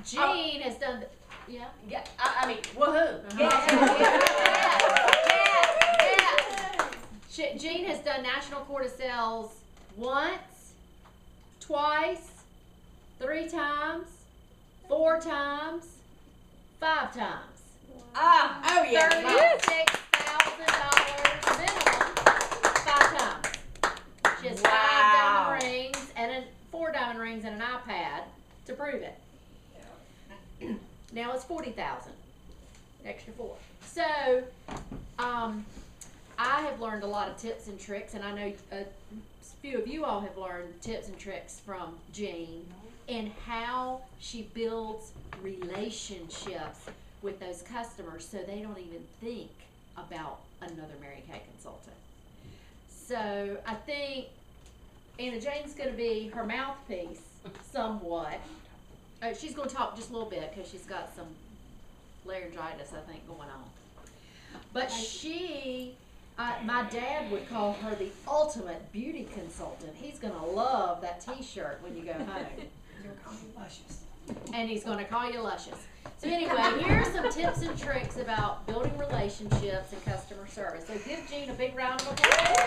Jean has done, yeah? Yeah, I mean, woohoo. Jean has done National Court of Sales once, twice, 3 times, 4 times, 5 times. Oh yeah. $36,000 minimum, 5 times. She has 5 diamond rings and 4 diamond rings and an iPad to prove it. Now it's 40,000, extra 4. So, I have learned a lot of tips and tricks, and I know a few of you all have learned tips and tricks from Jean and how she builds relationships with those customers so they don't even think about another Mary Kay consultant. So I think Anna Jane's going to be her mouthpiece somewhat. She's going to talk just a little bit because she's got some laryngitis, I think, going on. But she, my dad would call her the ultimate beauty consultant. He's going to love that t-shirt when you go home. You're calling me luscious. And he's going to call you luscious. So anyway, here are some tips and tricks about building relationships and customer service. So give Jean a big round of applause.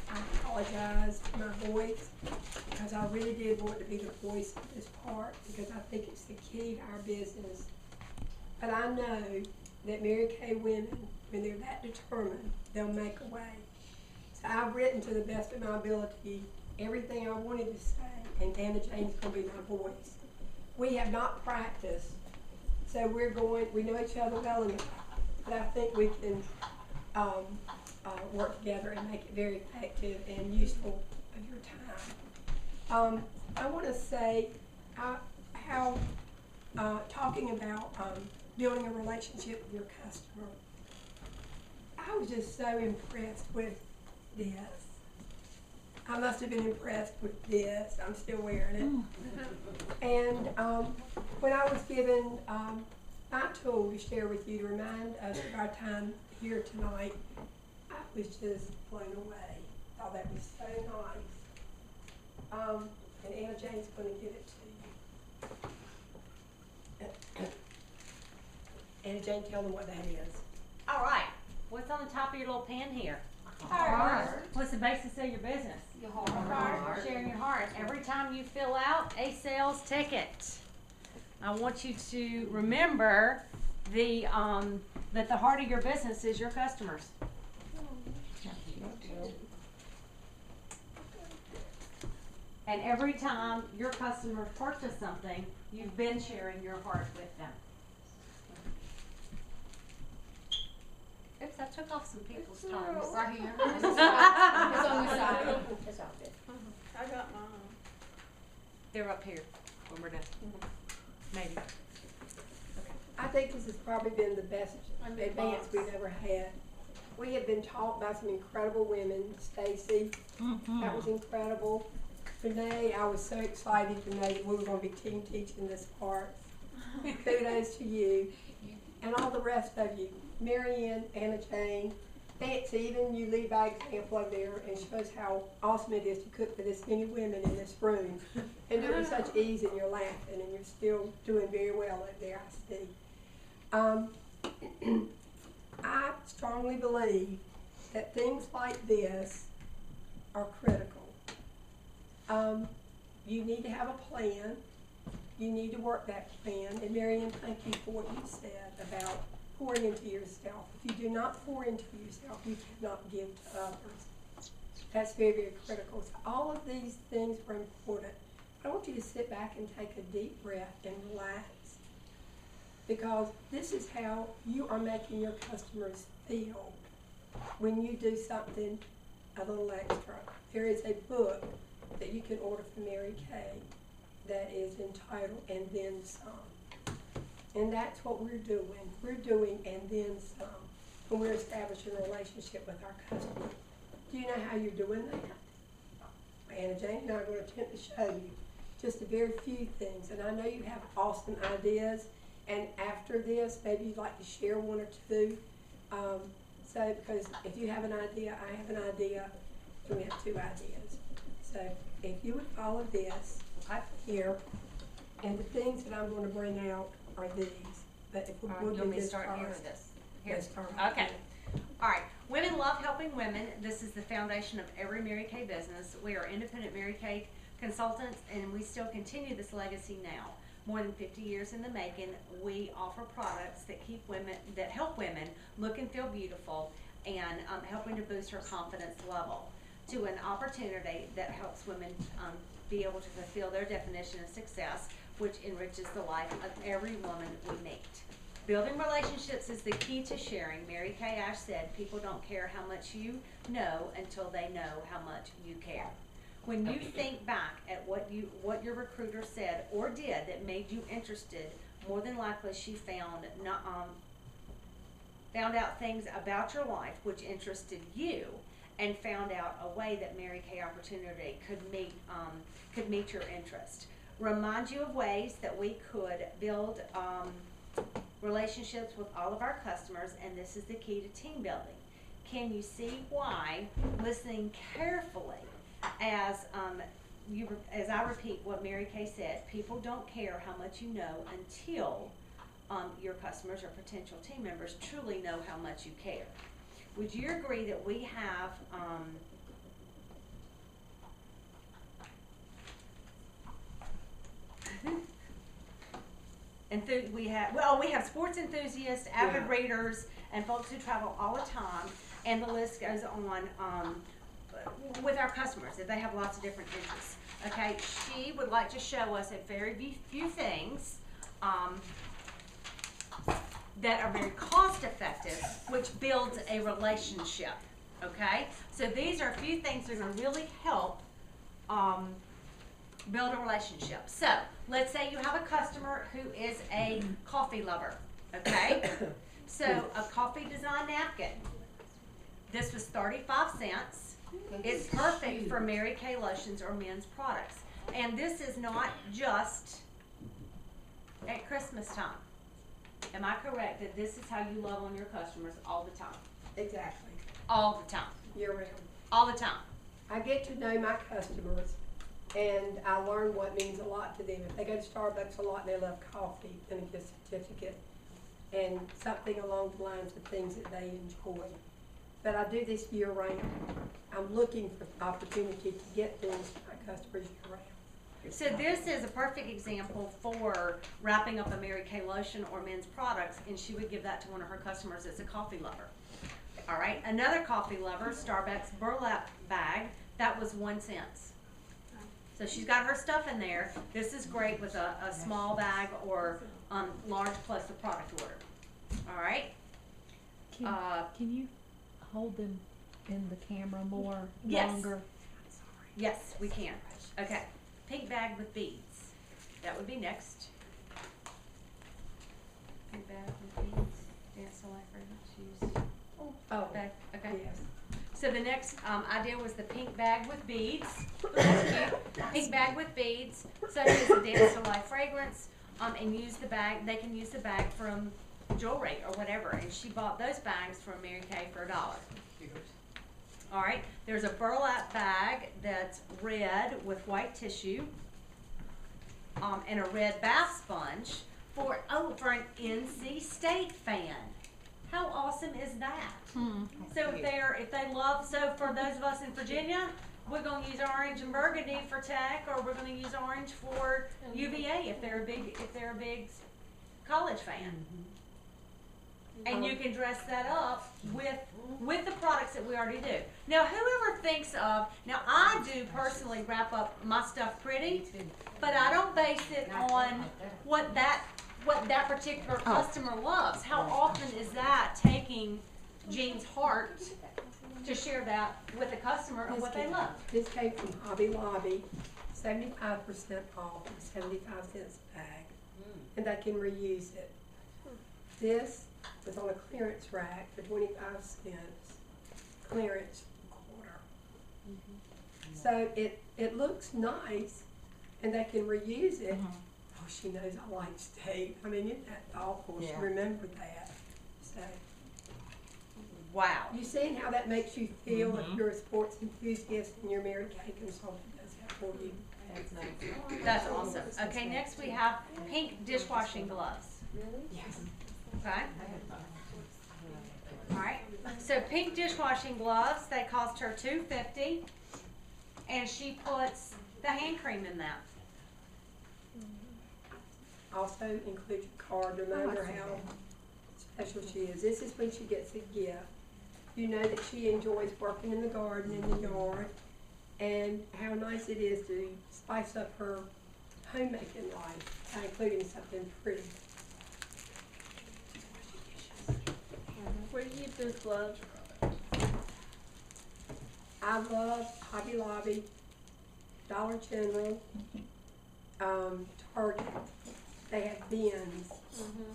I apologize for my voice because I really did want to be the voice of this part because I think it's the key to our business. But I know that Mary Kay women, when they're that determined, they'll make a way. So I've written to the best of my ability everything I wanted to say, and Anna Jane's going to be my voice. We have not practiced, so we know each other well enough, but I think we can work together and make it very effective and useful of your time. I want to say how talking about building a relationship with your customer, I was just so impressed with this. I must have been impressed with this. I'm still wearing it. And when I was given my tool to share with you to remind us of our time here tonight, I was just blown away. Thought that was so nice. And Anna Jane's going to give it to you. Anna Jane, tell them what that is. All right. What's on the top of your little pen here? Heart. What's the basis of your business? Your heart. Sharing your heart. Every time you fill out a sales ticket, I want you to remember that the heart of your business is your customers. And every time your customers purchase something, you've been sharing your heart with them. Oops, I took off some people's tongues. Right here. It's on the side. It's all good. I got mine. They're up here when we're done. Maybe. I think this has probably been the best advance we've ever had. We have been taught by some incredible women. Stacy, that was incredible. Renee, I was so excited to know that we were going to be team teaching this part. Kudos to you. And all the rest of you. Marianne, Anna Jane, Fancy, even you lead by example over there and shows how awesome it is to cook for this many women in this room and do it with such ease and you're laughing and you're still doing very well over there, I see. I strongly believe that things like this are critical. You need to have a plan. You need to work that plan. And Marianne, thank you for what you said about pouring into yourself. If you do not pour into yourself, you cannot give to others. That's very, very critical. So all of these things are important. I want you to sit back and take a deep breath and relax, because this is how you are making your customers feel when you do something a little extra. There is a book that you can order from Mary Kay that is entitled And Then Some. And that's what we're doing. We're doing and then some when we're establishing a relationship with our customer. Do you know how you're doing that? Anna Jane and I are going to attempt to show you just a very few things. And I know you have awesome ideas. And after this, maybe you'd like to share one or two. So, because if you have an idea, I have an idea, and we have two ideas. So, if you would follow this, Okay. here. And the things that I'm gonna bring out are these, but if we You would want me to this start here first. with this? Here. Let's start right Okay. here. All right. Women love helping women. This is the foundation of every Mary Kay business. We are independent Mary Kay consultants, and we still continue this legacy now. More than 50 years in the making, we offer products that keep women, that help women look and feel beautiful, and helping to boost her confidence level to an opportunity that helps women be able to fulfill their definition of success, which enriches the life of every woman we meet. Building relationships is the key to sharing. Mary Kay Ash said, people don't care how much you know until they know how much you care. When you think back at what your recruiter said or did that made you interested, more than likely she found out things about your life which interested you, and found out a way that Mary Kay Opportunity could meet your interest. Remind you of ways that we could build relationships with all of our customers, and this is the key to team building. Can you see why listening carefully as I repeat what Mary Kay said, people don't care how much you know until your customers or potential team members truly know how much you care. Would you agree that we have we have sports enthusiasts, avid readers, and folks who travel all the time, and the list goes on with our customers, that they have lots of different interests. Okay, she would like to show us a very few things that are very cost effective, which builds a relationship. Okay, so these are a few things that are going to really help build a relationship. So let's say you have a customer who is a coffee lover. Okay, so a coffee design napkin. This was 35 cents. It's perfect for Mary Kay lotions or men's products. And this is not just at Christmas time. Am I correct that this is how you love on your customers all the time? Exactly, All the time. year round. All the time. I get to know my customers, and I learn what means a lot to them. If they go to Starbucks a lot, they love coffee and a gift certificate, and something along the lines of things that they enjoy. But I do this year round. I'm looking for the opportunity to get things to my customers year round. So this is a perfect example for wrapping up a Mary Kay lotion or men's products, and she would give that to one of her customers that's a coffee lover. All right, another coffee lover, Starbucks burlap bag, that was 1 cent. So she's got her stuff in there. This is great with a small bag or large plus a product order. All right. Can you hold them in the camera more Yes. longer? Yes, we can. Okay, pink bag with beads. That would be next. Pink bag with beads. Dance the light fragrance. Use Oh, bag. Okay. yes. So the next idea was the pink bag with beads. That's cute. Pink bag with beads, such as the Dance to Life fragrance, and use the bag. They can use the bag from jewelry or whatever. And she bought those bags from Mary Kay for $1. All right. There's a burlap bag that's red with white tissue, and a red bath sponge for an NC State fan. How awesome is that? So if they love, so for those of us in Virginia, we're gonna use orange and burgundy for Tech, or we're gonna use orange for UVA if they're a big college fan. And you can dress that up with the products that we already do. Now, whoever thinks of, now I do personally wrap up my stuff pretty, but I don't base it on what that particular customer loves. How often is that taking Jean's heart to share that with the customer of what they love? This came from Hobby Lobby, 75% off, 75 cents a bag, and they can reuse it. This was on a clearance rack for 25 cents, clearance quarter. So it looks nice, and they can reuse it. Oh, she knows I like steak. I mean, isn't that thoughtful? She remembered that. So Wow. You seen how that makes you feel if Mhm. you're a sports enthusiast and your Mary Kay consultant does that for you? That's nice. That's awesome. Okay, next we have pink dishwashing gloves. Yes. Okay? Alright, so pink dishwashing gloves, they cost her $2.50, and she puts the hand cream in that. Also include your card, remind her how special she is. This is when she gets a gift. You know that she enjoys working in the garden, in the yard, and how nice it is to spice up her homemaking life by including something pretty. Where do you get those gloves? I love Hobby Lobby, Dollar General, Target. They have bins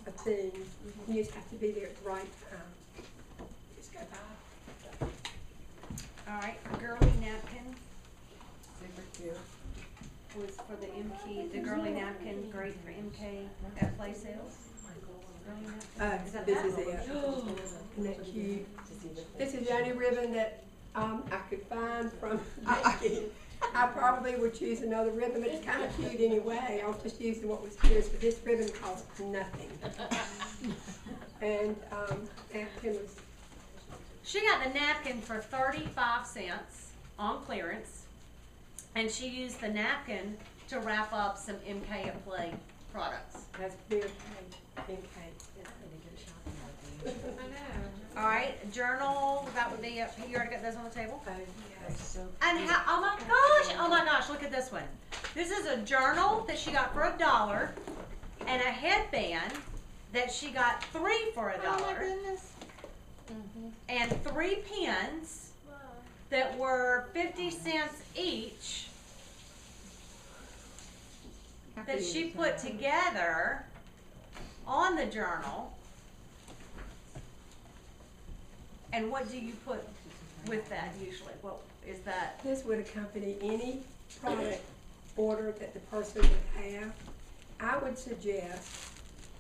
of things. You just have to be there at the right time. Just go by. Alright, girly napkin Super cute. was for the MK, the girly napkin, great for MK at play sales. Girly napkin. Is that This that? is it. Isn't that cute? This is the only ribbon that I could find from Nike. I probably would choose another ribbon, but it's kind of cute anyway. I was just using what was here, but this ribbon cost nothing. And napkin was, She got the napkin for 35 cents on clearance, and she used the napkin to wrap up some MK at Play products. that's very cake, pink cake. I know. Alright, journal, that would be, you already got those on the table? Oh, yes. And how, oh my gosh, look at this one. This is a journal that she got for $1, and a headband that she got 3 for $1. Oh my goodness. And 3 pens that were 50 cents each that she put together on the journal. And what do you put with that usually? What is that? This would accompany any product order that the person would have. I would suggest,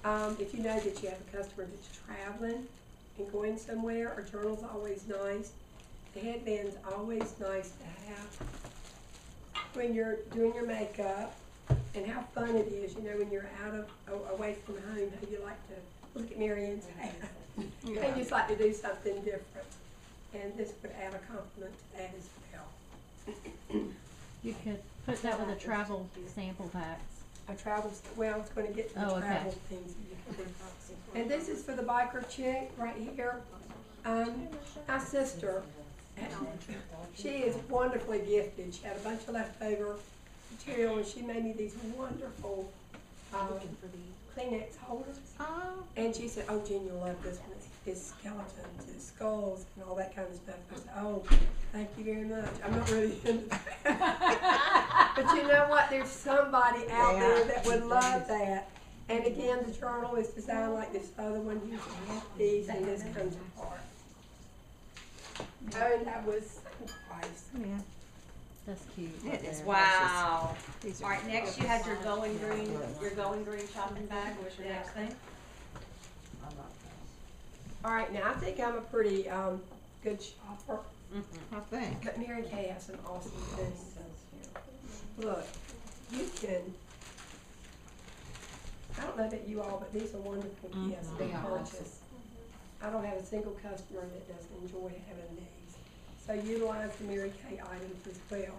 if you know that you have a customer that's traveling and going somewhere, a journal's always nice. The headband's always nice to have when you're doing your makeup, and how fun it is, you know, when you're out of, away from home, how you like to look at Marianne's hat. And just like to do something different. And this would add a compliment to that as well. You could put that with a travel sample packs. I travel, well, I was gonna get to the Oh, okay. travel things. that you can do. And this is for the biker chick right here. My sister, she is wonderfully gifted. She had a bunch of leftover material and she made me these wonderful, Kleenex holders. Oh. And she said, oh, Jen, you'll love this one. It's skeletons, it's skulls, and all that kind of stuff. I said, oh, thank you very much. I'm not really into that. But you know what? There's somebody out there that would love that. And again, the journal is designed like this other one. You can have these, and this comes apart. Oh, and that was twice. Yeah. That's cute. It is. Wow. These are Alright, next you had your going green shopping bag. What's your next thing? All right, now I think I'm a pretty good shopper, I think. but Mary Kay has some awesome things. Look, you can, I don't know about you all, but these are wonderful gifts to They are. purchase. I don't have a single customer that doesn't enjoy having these. So utilize the Mary Kay items as well.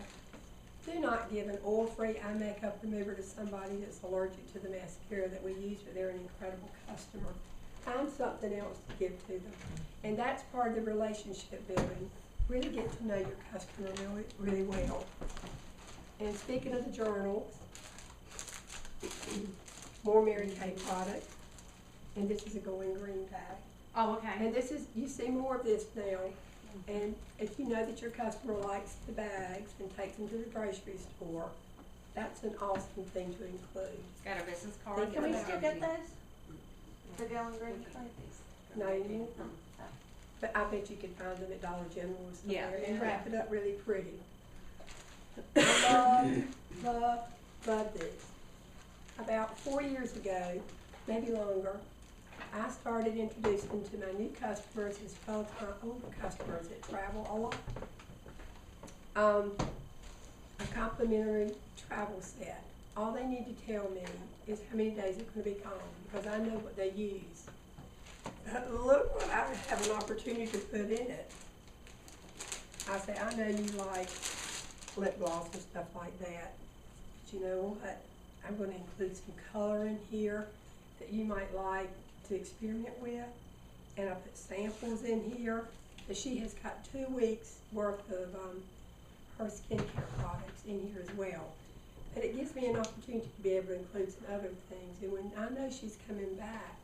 Do not give an oil-free eye makeup remover to somebody that's allergic to the mascara that we use, but they're an incredible customer. Find something else to give to them. And that's part of the relationship building. Really get to know your customer really, really well. And speaking of the journals, more Mary Kay product. And this is a going green bag. Oh, okay. And this is, you see more of this now. And if you know that your customer likes the bags and takes them to the grocery store, that's an awesome thing to include. Got a business Think card. Can we about still it. get those? The going green? No, you, but I bet you could find them at Dollar General or Yeah. somewhere and wrap it up really pretty. I love this. About 4 years ago, maybe longer, I started introducing to my new customers as well as my older customers that travel a lot. A complimentary travel set. All they need to tell me is how many days it's gonna be gone, because I know what they use. Look what I have an opportunity to put in it. I say, I know you like lip gloss and stuff like that, but you know what? I'm gonna include some color in here that you might like to experiment with. And I put samples in here, that she has got 2 weeks worth of, her skincare products in here as well. But it gives me an opportunity to be able to include some other things, and when I know she's coming back,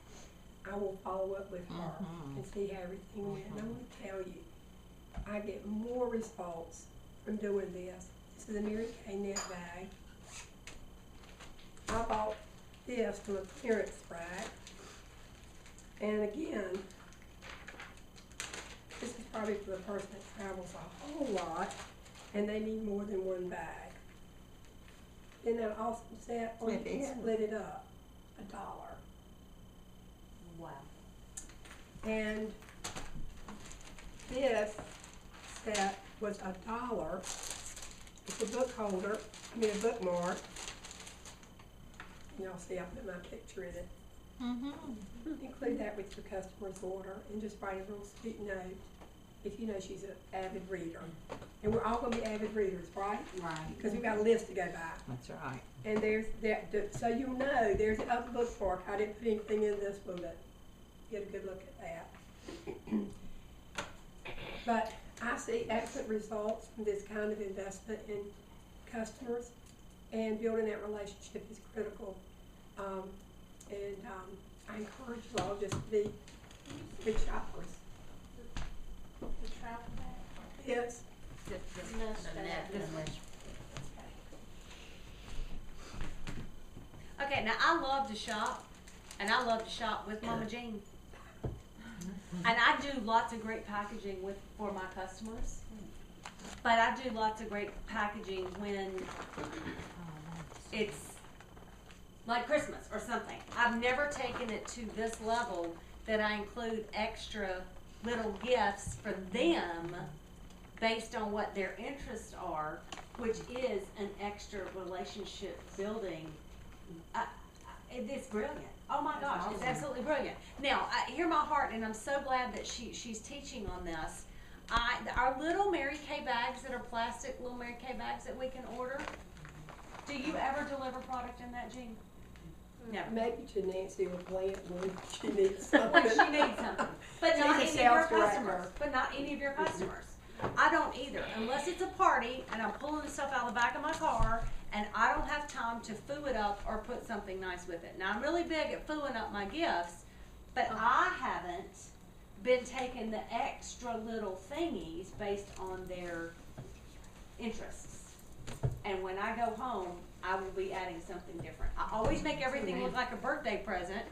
I will follow up with her and see how everything went. And I'm gonna tell you, I get more results from doing this. This is a Mary Kay net bag. I bought this from a clearance rack. And again, this is probably for the person that travels a whole lot and they need more than 1 bag. Isn't that awesome set? Or you It can is. split it up, $1. Wow. And this set was $1. It's a book holder, a bookmark. Y'all see I put my picture in it. Include that with your customer's order and just write a little sweet note if you know she's an avid reader. And we're all gonna be avid readers, right? Right. Because we've got a list to go by. That's right. And there's that, so you'll know, there's the other bookmark. I didn't put anything in this one, but get a good look at that. But I see excellent results from this kind of investment in customers, and building that relationship is critical. I encourage you all just to be good shoppers. The travel bag? Yes. Okay, now I love to shop, and I love to shop with Mama Jean. And I do lots of great packaging for my customers. But I do lots of great packaging when it's like Christmas or something. I've never taken it to this level that I include extra little gifts for them based on what their interests are, which is an extra relationship building. It's brilliant. Oh my gosh, it's absolutely brilliant. Now, I hear my heart, and I'm so glad that she's teaching on this. Our little Mary Kay bags that are plastic, little Mary Kay bags that we can order. Do you ever deliver product in that, Jean? Never. Maybe to Nancy or Blanton when she needs When something. she needs something, but not She's a any of your sales director. customers. But not any of your customers. I don't either, unless it's a party and I'm pulling the stuff out of the back of my car and I don't have time to foo it up or put something nice with it. Now I'm really big at fooing up my gifts, but I haven't been taking the extra little thingies based on their interests. And when I go home, I will be adding something different. I always make everything look like a birthday present,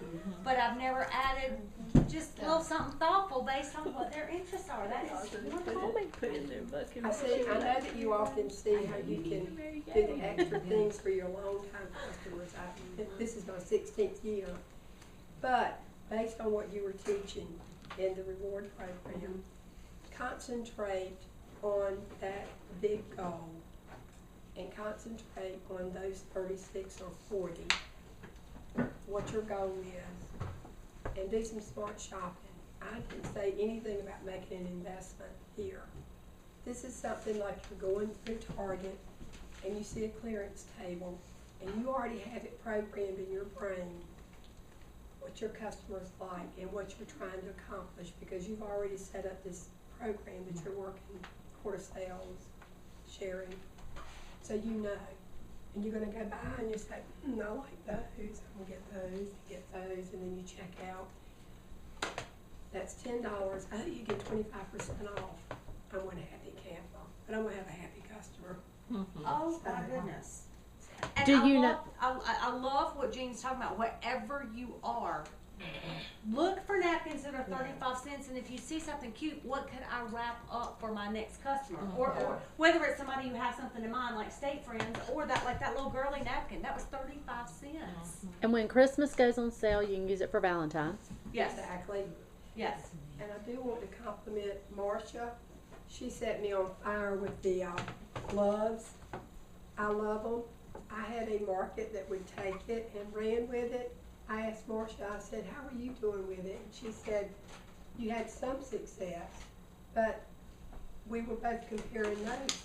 but I've never added just a little something thoughtful based on what their interests are. That is wonderful. Put in their book and I know that you often see how you can do the extra things for your longtime customers. This is my 16th year. But based on what you were teaching in the reward program, concentrate on that big goal and concentrate on those 36 or 40, what your goal is, and do some smart shopping. I didn't say anything about making an investment here. This is something like you're going through Target and you see a clearance table and you already have it programmed in your brain what your customers like and what you're trying to accomplish, because you've already set up this program that you're working for sales, sharing. So you know, and you're gonna go by and you say, I like those, I'm gonna get those, and then you check out. That's $10. Oh, you get 25% off. I'm gonna happy camper, but I'm gonna have a happy customer. Oh my goodness. And Do I you love, I love what Jean's talking about. Wherever you are, Look for napkins that are 35 cents, and if you see something cute, what could I wrap up for my next customer? Or whether it's somebody who has something in mind, like State Friends, or that little girly napkin, that was 35 cents. And when Christmas goes on sale, you can use it for Valentine's. Yes, Exactly. yes. And I do want to compliment Marcia. She set me on fire with the gloves. I love them. I had a market that would take it and ran with it. I asked Marcia, I said, how are you doing with it? And she said, you had some success, but we were both comparing notes.